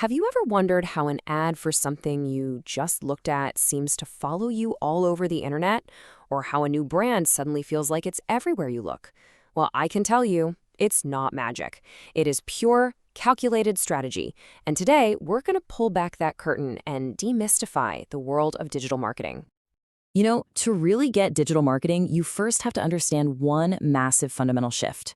Have you ever wondered how an ad for something you just looked at seems to follow you all over the internet? Or how a new brand suddenly feels like it's everywhere you look? Well, I can tell you, it's not magic. It is pure, calculated strategy. And today, we're going to pull back that curtain and demystify the world of digital marketing. To really get digital marketing, you first have to understand one massive fundamental shift.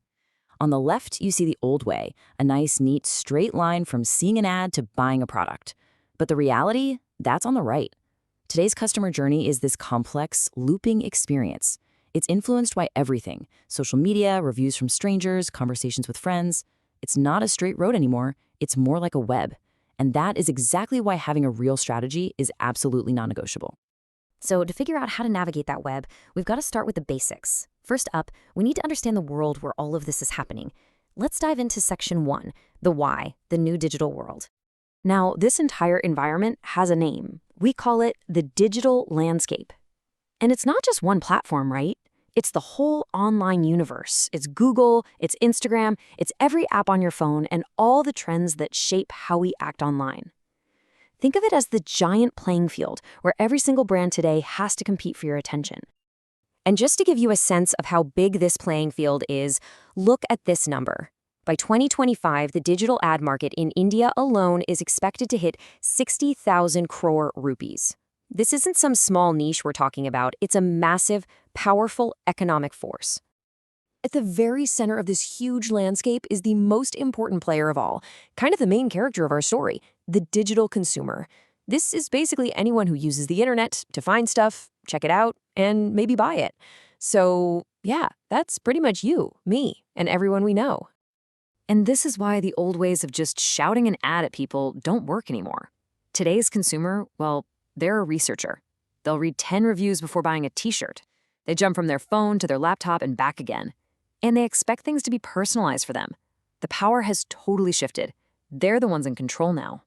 On the left, you see the old way, a nice, neat, straight line from seeing an ad to buying a product. But the reality, that's on the right. Today's customer journey is this complex, looping experience. It's influenced by everything: social media, reviews from strangers, conversations with friends. It's not a straight road anymore, it's more like a web. And that is exactly why having a real strategy is absolutely non-negotiable. So to figure out how to navigate that web, we've got to start with the basics. First up, we need to understand the world where all of this is happening. Let's dive into section 1, the why, the new digital world. Now, this entire environment has a name. We call it the digital landscape. And it's not just one platform, right? It's the whole online universe. It's Google, it's Instagram, it's every app on your phone, and all the trends that shape how we act online. Think of it as the giant playing field where every single brand today has to compete for your attention. And just to give you a sense of how big this playing field is, look at this number. By 2025, the digital ad market in India alone is expected to hit 60,000 crore rupees. This isn't some small niche we're talking about. It's a massive, powerful economic force. At the very center of this huge landscape is the most important player of all, kind of the main character of our story, the digital consumer. This is basically anyone who uses the internet to find stuff, check it out, and maybe buy it. So, yeah, that's pretty much you, me, and everyone we know. And this is why the old ways of just shouting an ad at people don't work anymore. Today's consumer, well, they're a researcher. They'll read 10 reviews before buying a t-shirt. They jump from their phone to their laptop and back again. And they expect things to be personalized for them. The power has totally shifted. They're the ones in control now.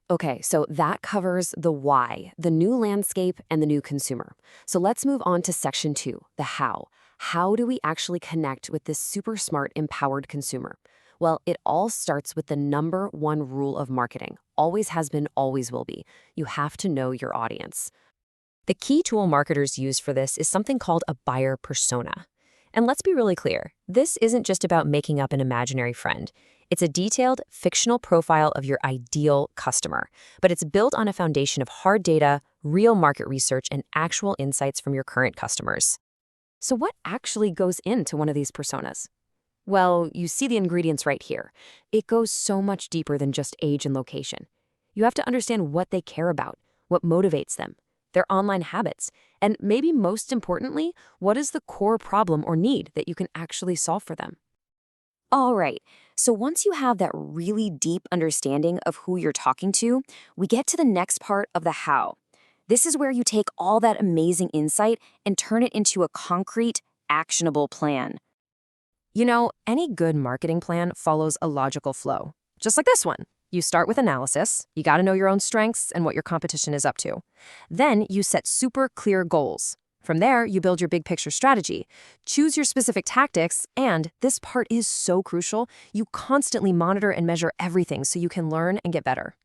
Okay, so that covers the why, the new landscape, and the new consumer. So let's move on to section 2, the how. How do we actually connect with this super smart, empowered consumer? Well, it all starts with the number one rule of marketing. Always has been, always will be. You have to know your audience. The key tool marketers use for this is something called a buyer persona. And let's be really clear, this isn't just about making up an imaginary friend. It's a detailed, fictional profile of your ideal customer, but it's built on a foundation of hard data, real market research, and actual insights from your current customers. So what actually goes into one of these personas? Well, you see the ingredients right here. It goes so much deeper than just age and location. You have to understand what they care about, what motivates them, their online habits, and maybe most importantly, what is the core problem or need that you can actually solve for them. All right, so once you have that really deep understanding of who you're talking to, we get to the next part of the how. This is where you take all that amazing insight and turn it into a concrete, actionable plan. Any good marketing plan follows a logical flow, just like this one. You start with analysis. You got to know your own strengths and what your competition is up to. Then you set super clear goals. From there, you build your big picture strategy. Choose your specific tactics, and this part is so crucial, you constantly monitor and measure everything so you can learn and get better.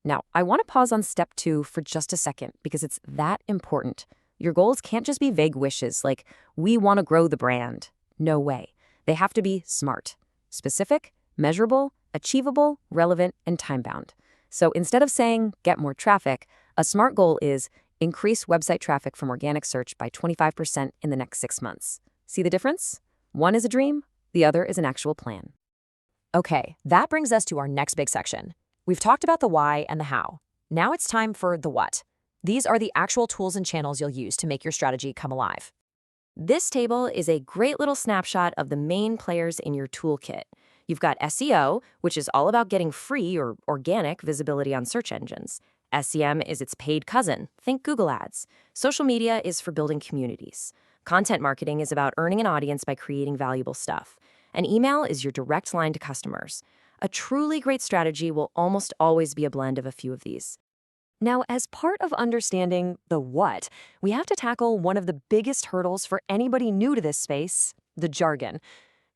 Now, I want to pause on step 2 for just a second because it's that important. Your goals can't just be vague wishes like, we want to grow the brand. No way. They have to be smart, specific, measurable, achievable, relevant, and time-bound. So instead of saying, get more traffic, a SMART goal is increase website traffic from organic search by 25% in the next 6 months. See the difference? One is a dream, the other is an actual plan. Okay, that brings us to our next big section. We've talked about the why and the how. Now it's time for the what. These are the actual tools and channels you'll use to make your strategy come alive. This table is a great little snapshot of the main players in your toolkit. You've got SEO, which is all about getting free or organic visibility on search engines. SEM is its paid cousin. Think Google Ads. Social media is for building communities. Content marketing is about earning an audience by creating valuable stuff. And email is your direct line to customers. A truly great strategy will almost always be a blend of a few of these. Now, as part of understanding the what, we have to tackle one of the biggest hurdles for anybody new to this space, the jargon.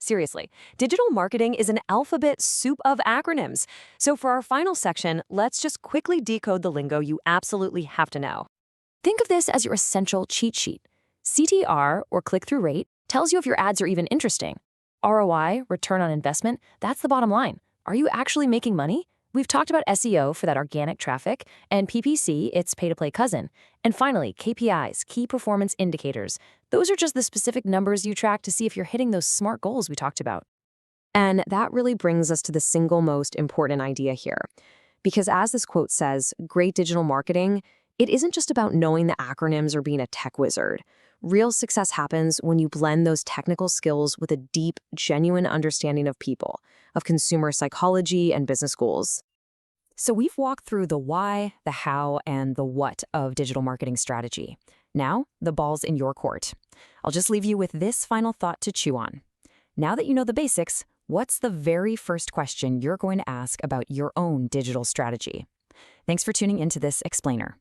Seriously, digital marketing is an alphabet soup of acronyms. So for our final section, let's just quickly decode the lingo you absolutely have to know. Think of this as your essential cheat sheet. CTR, or click-through rate, tells you if your ads are even interesting. ROI, return on investment, that's the bottom line. Are you actually making money? We've talked about SEO for that organic traffic, and PPC, its pay-to-play cousin. And finally, KPIs, key performance indicators. Those are just the specific numbers you track to see if you're hitting those SMART goals we talked about. And that really brings us to the single most important idea here. Because as this quote says, great digital marketing, it isn't just about knowing the acronyms or being a tech wizard. Real success happens when you blend those technical skills with a deep, genuine understanding of people, of consumer psychology and business goals. So we've walked through the why, the how, and the what of digital marketing strategy. Now, the ball's in your court. I'll just leave you with this final thought to chew on. Now that you know the basics, what's the very first question you're going to ask about your own digital strategy? Thanks for tuning into this explainer.